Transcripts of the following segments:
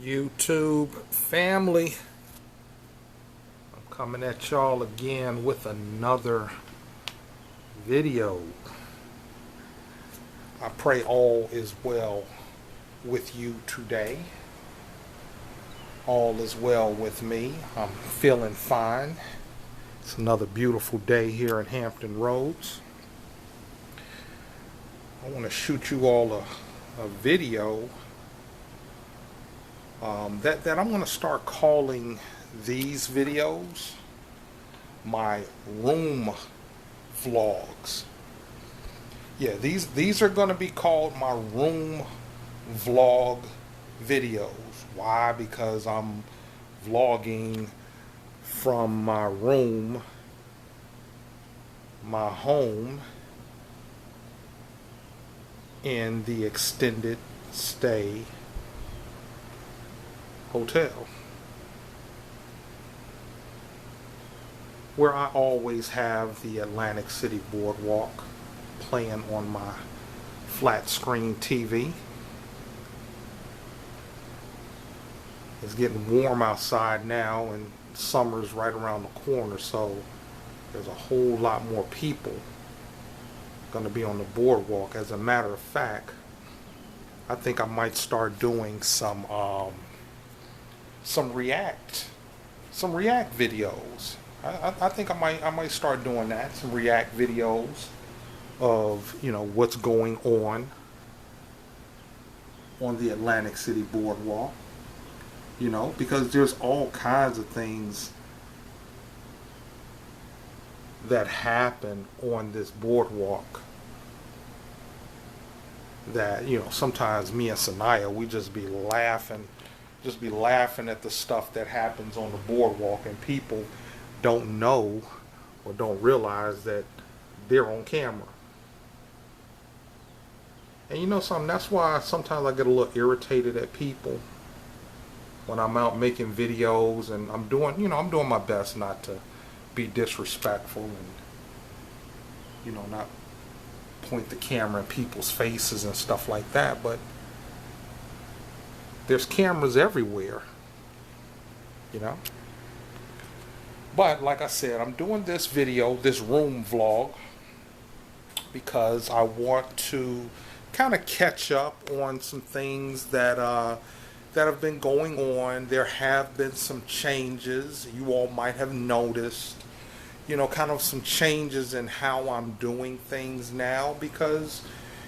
YouTube family, I'm coming at y'all again with another video. I pray all is well with you today. All is well with me. I'm feeling fine. It's another beautiful day here in Hampton Roads. I want to shoot you all a video that I'm going to start calling these videos my room vlogs. Yeah, these are going to be called my room vlog videos. Why? Because I'm vlogging from my room, my home, in the extended stay hotel, where I always have the Atlantic City Boardwalk playing on my flat screen TV. It's getting warm outside now and summer's right around the corner, so there's a whole lot more people going to be on the boardwalk. As a matter of fact, I think I might start doing some react videos. I think I might start doing that, some react videos of, you know, what's going on the Atlantic City Boardwalk, you know, because there's all kinds of things that happen on this boardwalk that, you know, sometimes me and SAYNIA, we just be laughing at the stuff that happens on the boardwalk, and people don't know or don't realize that they're on camera. And you know something, that's why sometimes I get a little irritated at people when I'm out making videos, and I'm doing my best not to be disrespectful and, you know, not point the camera in people's faces and stuff like that, but there's cameras everywhere, you know. But like I said, I'm doing this video, this room vlog, because I want to kind of catch up on some things that have been going on. There have been some changes. You all might have noticed, you know, kind of some changes in how I'm doing things now, because,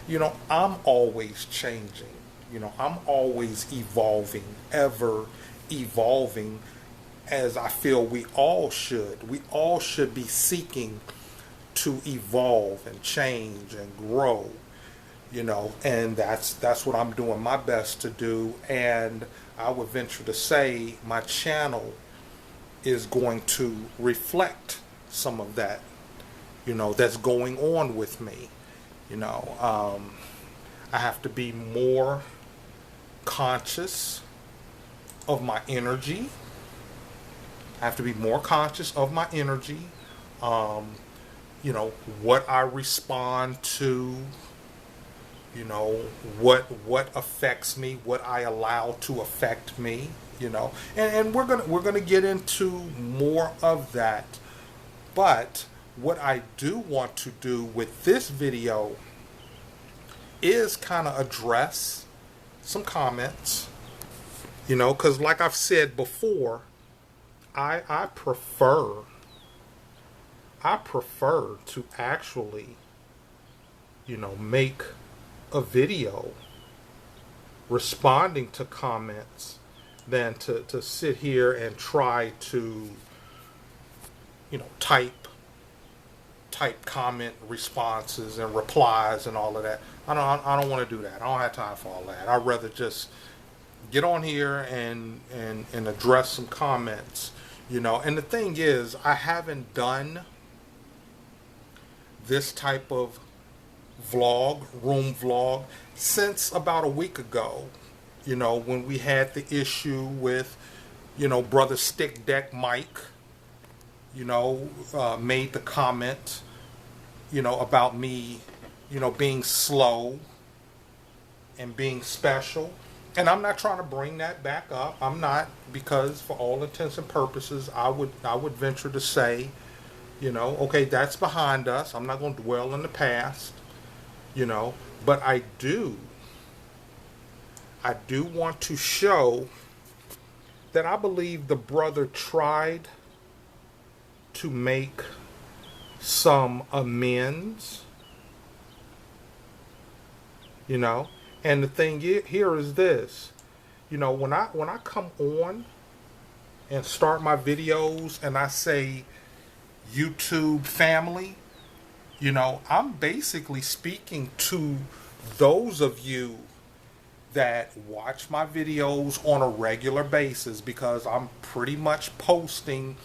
you know, I'm always changing. You know, I'm always evolving, ever evolving, as I feel we all should. We all should be seeking to evolve and change and grow, you know, and that's what I'm doing my best to do. And I would venture to say my channel is going to reflect some of that, you know, that's going on with me. You know, I have to be more conscious of my energy. I have to be more conscious of my energy. You know, what I respond to, you know, what affects me, what I allow to affect me, you know. And we're gonna get into more of that. But what I do want to do with this video is kind of address some comments, you know, because like I've said before, I prefer to actually, you know, make a video responding to comments than to sit here and try to, you know, type comment responses and replies and all of that. I don't want to do that. I don't have time for all that. I'd rather just get on here and address some comments, you know. And the thing is, I haven't done this type of room vlog, since about a week ago, you know, when we had the issue with, you know, Brother Stick Deck Mike, you know, made the comment, you know, about me, you know, being slow and being special. And I'm not trying to bring that back up. I'm not, because for all intents and purposes, I would venture to say, okay, that's behind us. I'm not going to dwell in the past, you know, but I do want to show that I believe the brother tried to make some amends, you know. And the thing here is this, when I come on and start my videos and I say YouTube family, I'm basically speaking to those of you that watch my videos on a regular basis, because I'm pretty much posting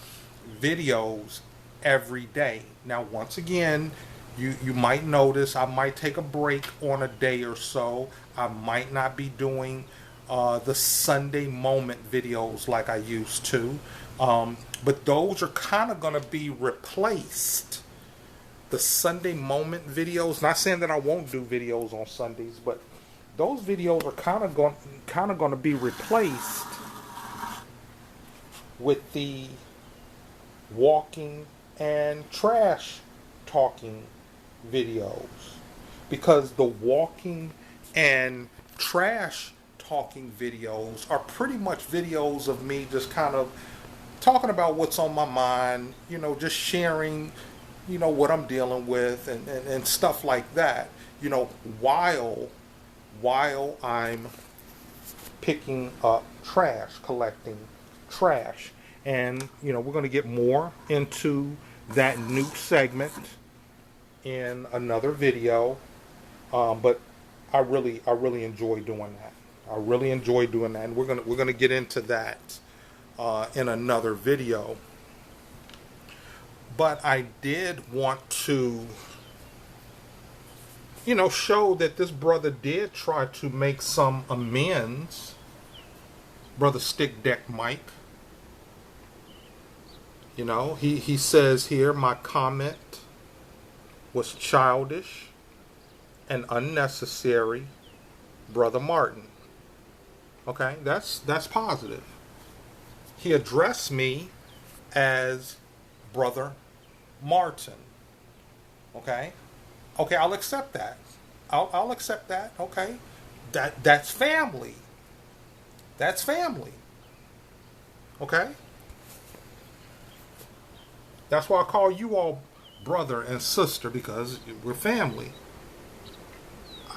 videos every day. Now, once again, you might notice I might take a break on a day or so. I might not be doing the Sunday moment videos like I used to. But those are kind of going to be replaced. The Sunday moment videos, not saying that I won't do videos on Sundays, but those videos are kind of going to be replaced with the walking and trash talking videos, because the walking and trash talking videos are pretty much videos of me just kind of talking about what's on my mind, just sharing, what I'm dealing with, and stuff like that, while I'm picking up trash, collecting trash. And, we're going to get more into that new segment in another video. But I really enjoy doing that. I really enjoy doing that. And we're going to get into that in another video. But I did want to, show that this brother did try to make some amends. Brother Stick Deck Mike. He says here, my comment was childish and unnecessary, Brother Martin. Okay, that's positive. He addressed me as Brother Martin. Okay, I'll accept that. I'll accept that. Okay, that's family. That's family. Okay. That's why I call you all brother and sister, because we're family.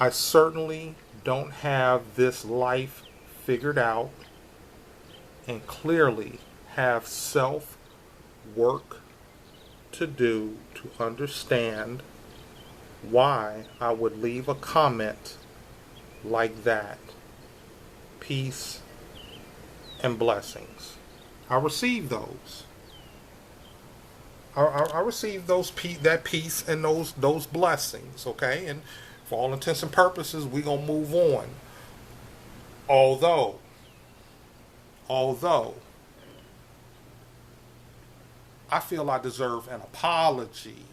I certainly don't have this life figured out, and clearly have self-work to do to understand why I would leave a comment like that. Peace and blessings. I receive those. I receive that peace and those blessings, okay? And for all intents and purposes, we're going to move on. Although, I feel I deserve an apology.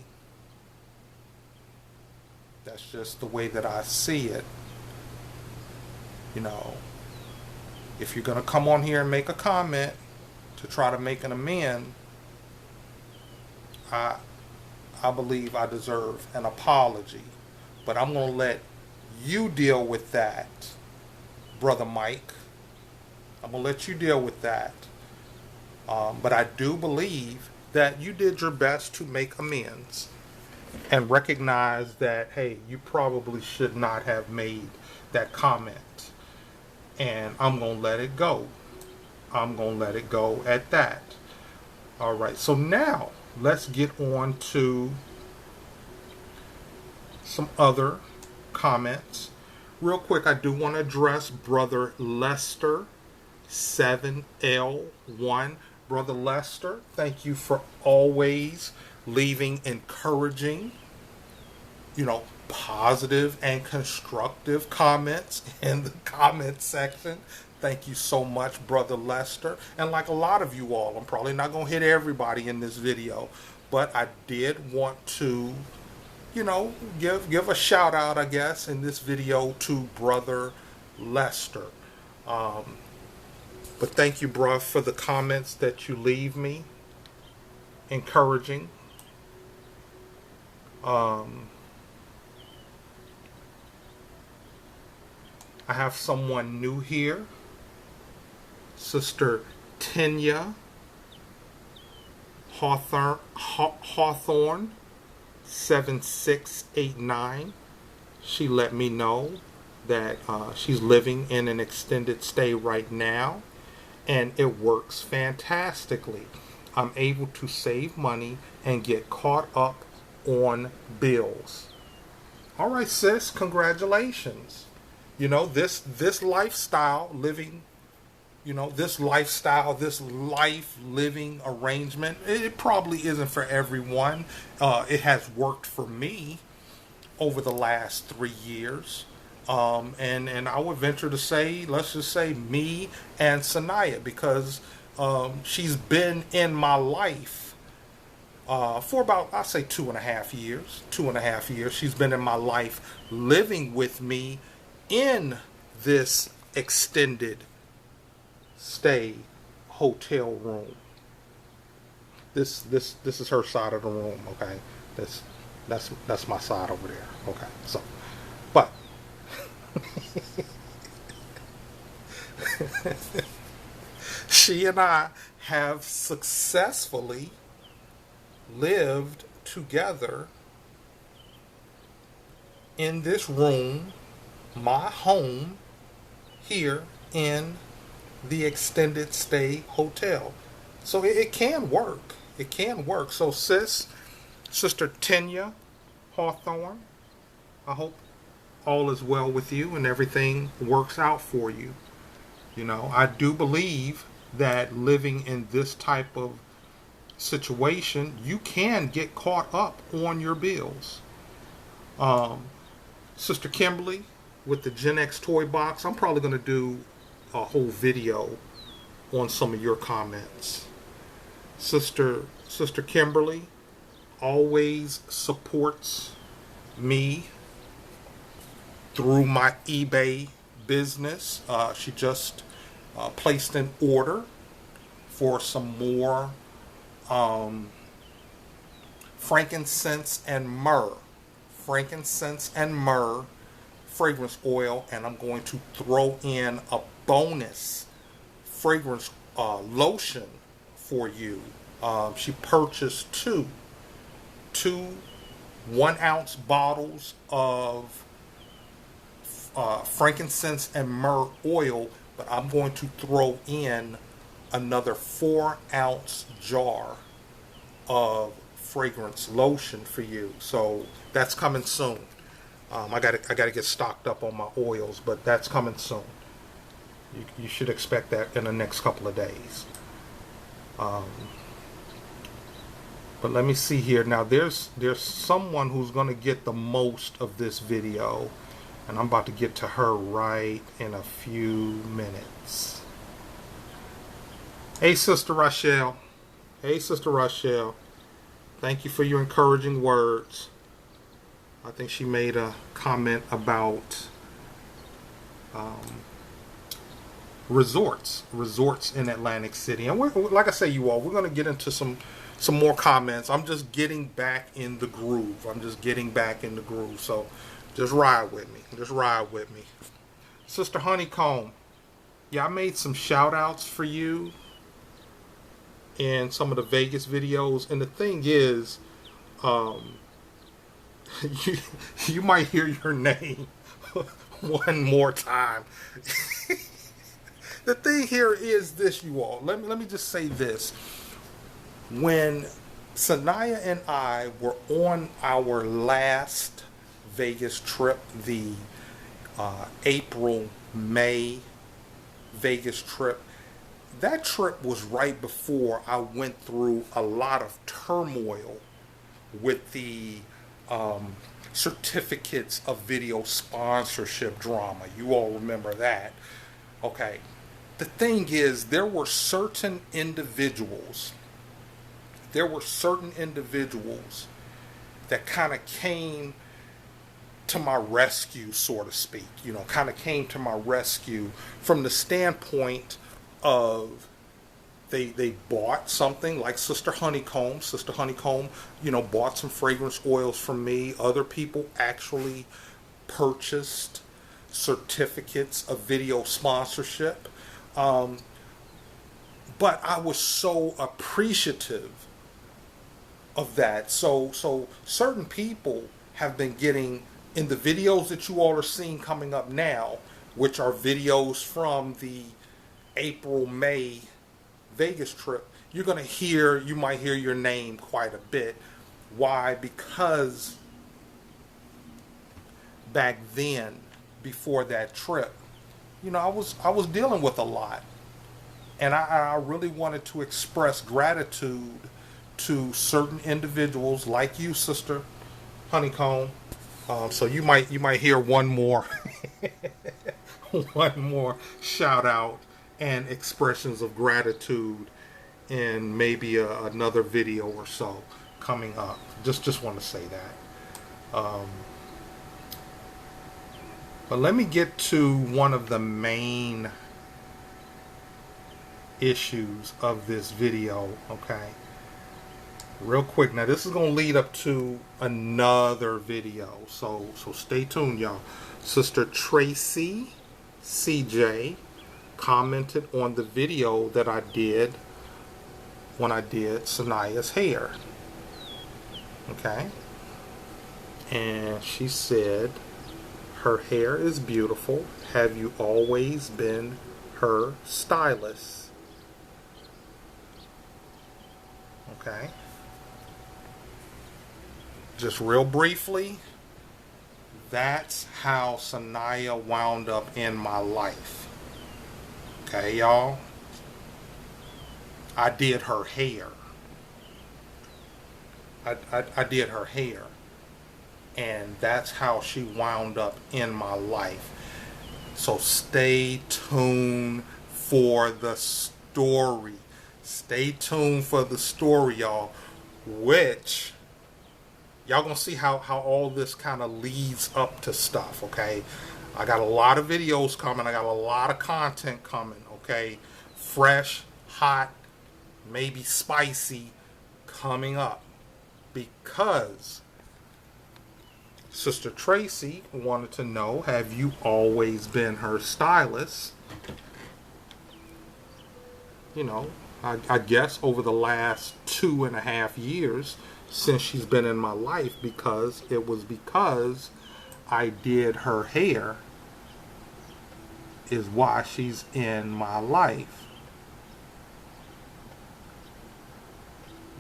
That's just the way that I see it. If you're going to come on here and make a comment to try to make an amend, I believe I deserve an apology. But I'm going to let you deal with that, Brother Mike. I'm going to let you deal with that. But I do believe that you did your best to make amends and recognize that, hey, you probably should not have made that comment. And I'm going to let it go. I'm going to let it go at that. All right, so now let's get on to some other comments. Real quick, I do want to address Brother Lester 7L1. Brother Lester, thank you for always leaving encouraging, positive and constructive comments in the comment section. Thank you so much, Brother Lester. And like a lot of you all, I'm probably not going to hit everybody in this video, but I did want to, give a shout out, I guess, in this video to Brother Lester. But thank you, bruh, for the comments that you leave me. Encouraging. I have someone new here. Sister SAYNIA Hawthorne 7689. She let me know that she's living in an extended stay right now, and it works fantastically. I'm able to save money and get caught up on bills. All right, sis, congratulations. You know, this lifestyle living, this lifestyle, this life living arrangement, it probably isn't for everyone. It has worked for me over the last 3 years. And I would venture to say, let's just say me and SAYNIA, because she's been in my life for about, I'll say 2.5 years. 2.5 years. She's been in my life living with me in this extended stay hotel room. This is her side of the room, okay? That's my side over there. Okay. So, but she and I have successfully lived together in this room, my home, here in the extended stay hotel. So it can work. It can work. So Sister SAYNIA Hawthorne, I hope all is well with you and everything works out for you. You know, I do believe that living in this type of situation, you can get caught up on your bills. Sister Kimberly with the Gen X toy box, I'm probably going to do a whole video on some of your comments. Sister Kimberly always supports me through my eBay business. She just placed an order for some more frankincense and myrrh fragrance oil, and I'm going to throw in a bonus fragrance lotion for you. She purchased two 1-ounce bottles of frankincense and myrrh oil, but I'm going to throw in another 4-ounce jar of fragrance lotion for you. So that's coming soon. I gotta get stocked up on my oils, but that's coming soon. You should expect that in the next couple of days. But let me see here. Now there's someone who's gonna get the most of this video, and I'm about to get to her right in a few minutes. Hey, Sister Rochelle. Thank you for your encouraging words. I think she made a comment about resorts in Atlantic City. And like I say, you all, we're going to get into some more comments. I'm just getting back in the groove. So just ride with me. Sister Honeycomb, yeah, I made some shout outs for you in some of the Vegas videos. And the thing is, you might hear your name one more time. The thing here is this, you all. Let me just say this. When SAYNIA and I were on our last Vegas trip, the April-May Vegas trip, that trip was right before I went through a lot of turmoil with the certificates of video sponsorship drama. You all remember that. Okay. The thing is, there were certain individuals that kind of came to my rescue, so to speak. You know, kind of came to my rescue from the standpoint of they bought something like Sister Honeycomb. Sister Honeycomb, you know, bought some fragrance oils from me. Other people actually purchased certificates of video sponsorship. But I was so appreciative of that. So certain people have been getting, in the videos that you all are seeing coming up now, which are videos from the April-May Vegas trip, you might hear your name quite a bit. Why? Because back then, before that trip, you know, I was dealing with a lot, and I really wanted to express gratitude to certain individuals like you, Sister Honeycomb. So you might hear one more one more shout out and expressions of gratitude in maybe another video or so coming up. Just want to say that. But let me get to one of the main issues of this video, okay? Real quick. Now, this is going to lead up to another video, so stay tuned, y'all. Sister Tracy CJ commented on the video that I did when I did SAYNIA's hair, okay? And she said, her hair is beautiful. Have you always been her stylist? Okay. Just real briefly, that's how SAYNIA wound up in my life. Okay, y'all? I did her hair. I did her hair. And that's how she wound up in my life. So stay tuned for the story. Stay tuned for the story, y'all. Which, y'all gonna see how all this kind of leads up to stuff, okay? I got a lot of videos coming. I got a lot of content coming, okay? Fresh, hot, maybe spicy coming up. Because Sister Tracy wanted to know, have you always been her stylist? You know, I guess over the last 2.5 years since she's been in my life, because I did her hair is why she's in my life.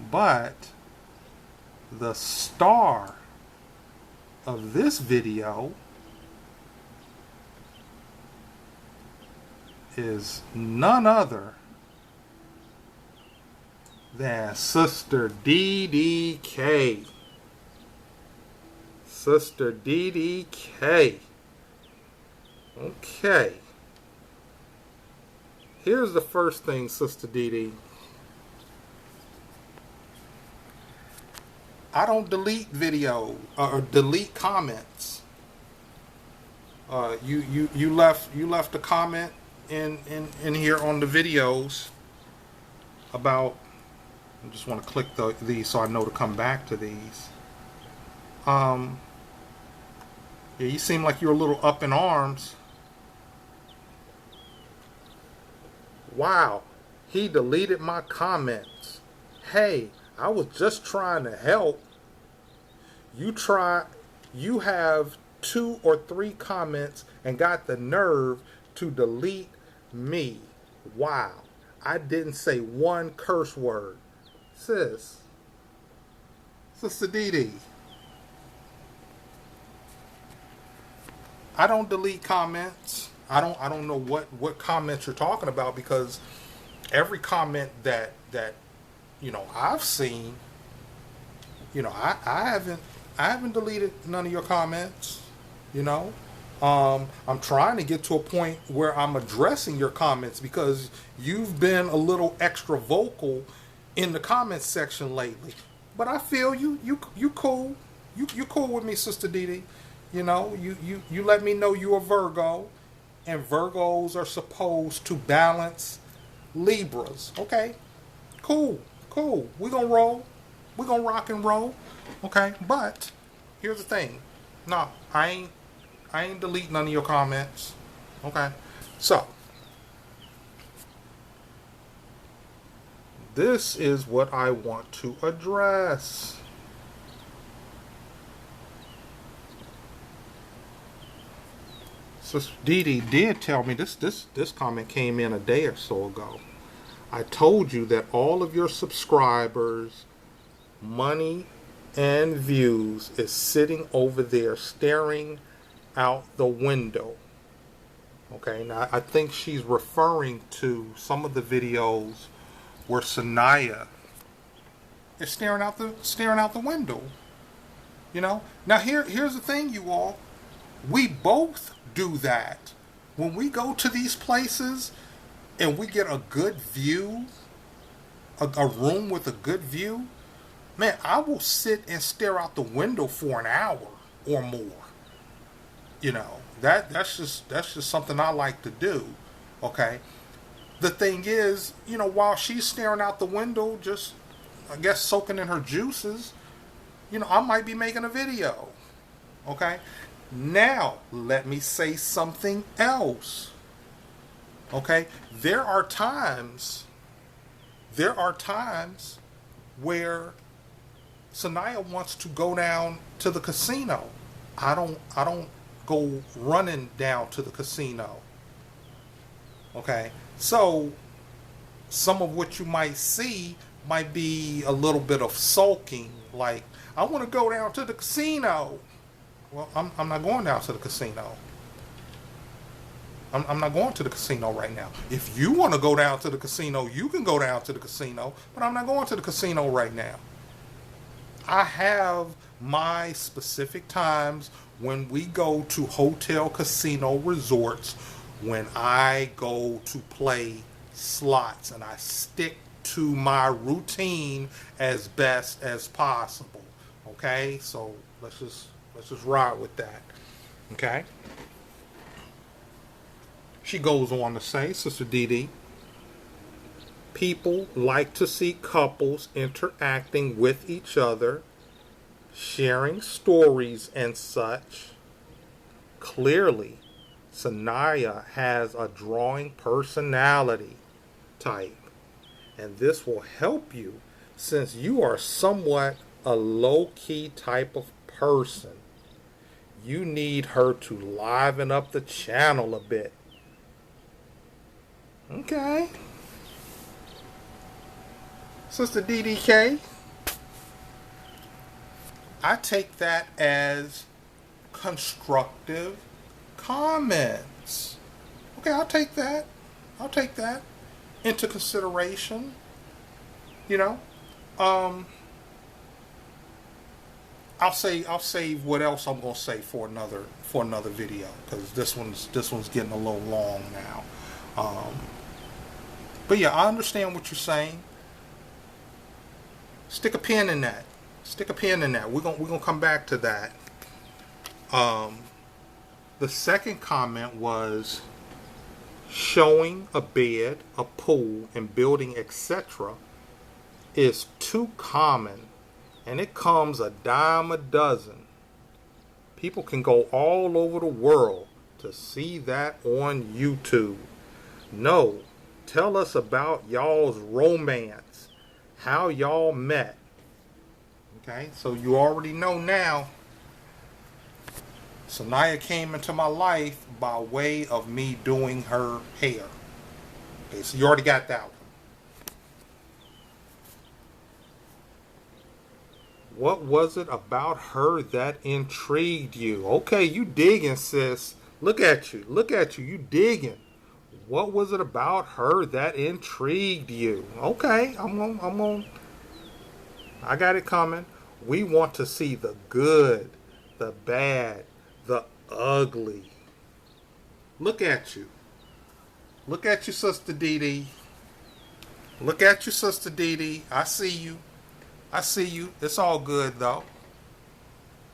But the star of this video is none other than Sister DDK. Sister DDK. Okay. Here's the first thing, Sister DD. I don't delete video or delete comments. You left a comment in here on the videos about. I just want to click these so I know to come back to these. Yeah, you seem like you're a little up in arms. Wow, he deleted my comments. Hey, I was just trying to help. You have 2 or 3 comments and got the nerve to delete me. Wow, I didn't say one curse word. Sister DD, I don't delete comments. I don't know what comments you're talking about, because every comment that you know I've seen, you know, I haven't deleted none of your comments. You know, I'm trying to get to a point where I'm addressing your comments, because you've been a little extra vocal in the comments section lately. But I feel you cool. You cool with me, Sister DD. You know, you let me know you're a Virgo, and Virgos are supposed to balance Libras. Okay, cool, cool. We gonna roll. We gonna rock and roll. Okay, but here's the thing. No, I ain't deleting none of your comments. Okay, so this is what I want to address. Sister Dee Dee did tell me this comment came in a day or so ago. I told you that all of your subscribers, money, and views is sitting over there staring out the window. Okay, now I think she's referring to some of the videos where SAYNIA is staring out the window. You know? Now here's the thing, you all. We both do that. When we go to these places and we get a good view, a room with a good view, man, I will sit and stare out the window for an hour or more. You know, that's just something I like to do. Okay. The thing is, you know, while she's staring out the window, just I guess soaking in her juices, you know, I might be making a video. Okay. Now, let me say something else. Okay? There are times where SAYNIA wants to go down to the casino. I don't go running down to the casino. Okay? So, some of what you might see might be a little bit of sulking, like, I want to go down to the casino. Well, I'm not going down to the casino. I'm not going to the casino right now. If you want to go down to the casino, you can go down to the casino, but I'm not going to the casino right now. I have my specific times when we go to hotel, casino, resorts, when I go to play slots, and I stick to my routine as best as possible. Okay? So let's just ride with that. Okay? She goes on to say, Sister Dee Dee, people like to see couples interacting with each other, sharing stories and such. Clearly, SAYNIA has a drawing personality type, and this will help you since you are somewhat a low-key type of person. You need her to liven up the channel a bit. Okay. Sister DDK, I take that as constructive comments. Okay, I'll take that. I'll take that into consideration. You know, I'll save what else I'm gonna say for another video, because this one's getting a little long now. But yeah, I understand what you're saying. Stick a pin in that. Stick a pin in that. We're gonna come back to that. The second comment was showing a bed, a pool, and building, etc. is too common, and it comes a dime a dozen. People can go all over the world to see that on YouTube. No, tell us about y'all's romance, how y'all met. Okay, so you already know now. SAYNIA came into my life by way of me doing her hair. Okay, so you already got that one. What was it about her that intrigued you? Okay, you digging, sis. Look at you. Look at you. You digging. What was it about her that intrigued you? Okay, I got it coming. We want to see the good, the bad, the ugly. Look at you. Look at you, Sister Dee Dee. Look at you, Sister Dee Dee. I see you. I see you. It's all good, though.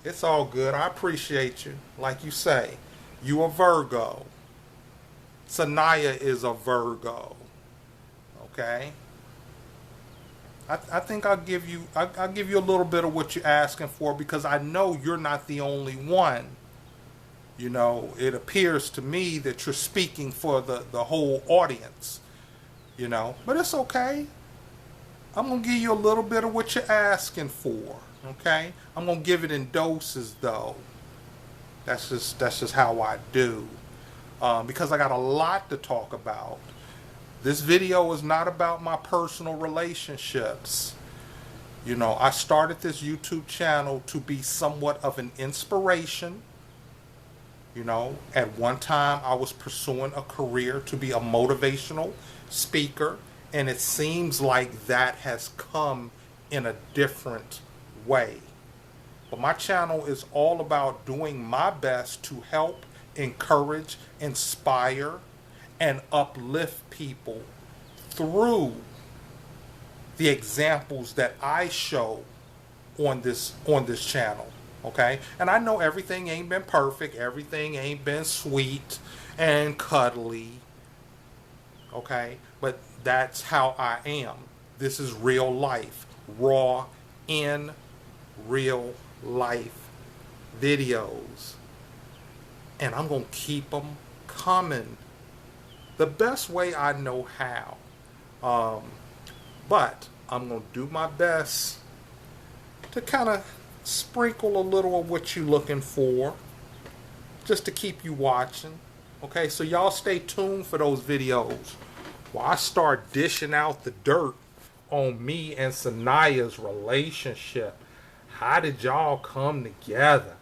It's all good. I appreciate you. Like you say, you a Virgo. SAYNIA is a Virgo. Okay? I think I'll give you a little bit of what you're asking for because I know you're not the only one. You know, it appears to me that you're speaking for the whole audience. You know, but it's okay. I'm gonna give you a little bit of what you're asking for. Okay? I'm gonna give it in doses though. That's just how I do. Because I got a lot to talk about. This video is not about my personal relationships. You know, I started this YouTube channel to be somewhat of an inspiration. You know, at one time I was pursuing a career to be a motivational speaker, and it seems like that has come in a different way. But my channel is all about doing my best to help, encourage, inspire, and uplift people through the examples that I show on this channel. Okay? And I know everything ain't been perfect, everything ain't been sweet and cuddly. Okay? But that's how I am. This is real life, raw, in real life videos. And I'm going to keep them coming the best way I know how. But I'm going to do my best to kind of sprinkle a little of what you're looking for, just to keep you watching. Okay, so y'all stay tuned for those videos while I start dishing out the dirt on me and SAYNIA's relationship. How did y'all come together?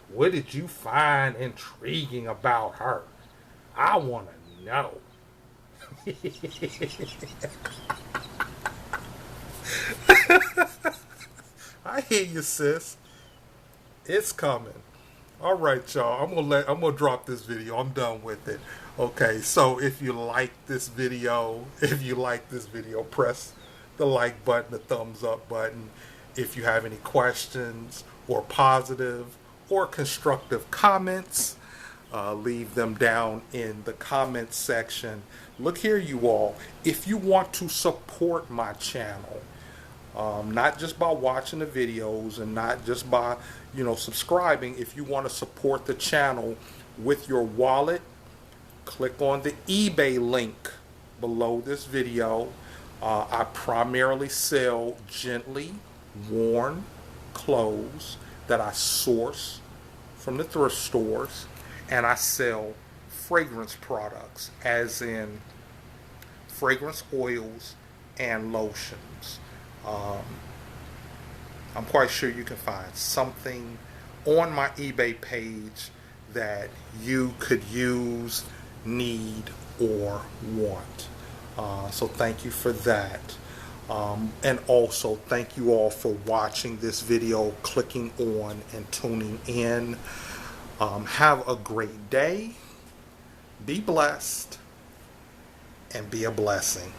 What did you find intriguing about her? I want to know. I hear you, sis. It's coming. All right, y'all. I'm gonna drop this video. I'm done with it. Okay, so if you like this video, press the like button, the thumbs up button. If you have any questions or positive or constructive comments, leave them down in the comments section. Look here, you all. If you want to support my channel, not just by watching the videos and not just by, subscribing. If you want to support the channel with your wallet, click on the eBay link below this video. I primarily sell gently worn clothes that I source from the thrift stores, and I sell fragrance products, as in fragrance oils and lotions. I'm quite sure you can find something on my eBay page that you could use, need, or want. So thank you for that. And also thank you all for watching this video, clicking on and tuning in. Have a great day. Be blessed and be a blessing.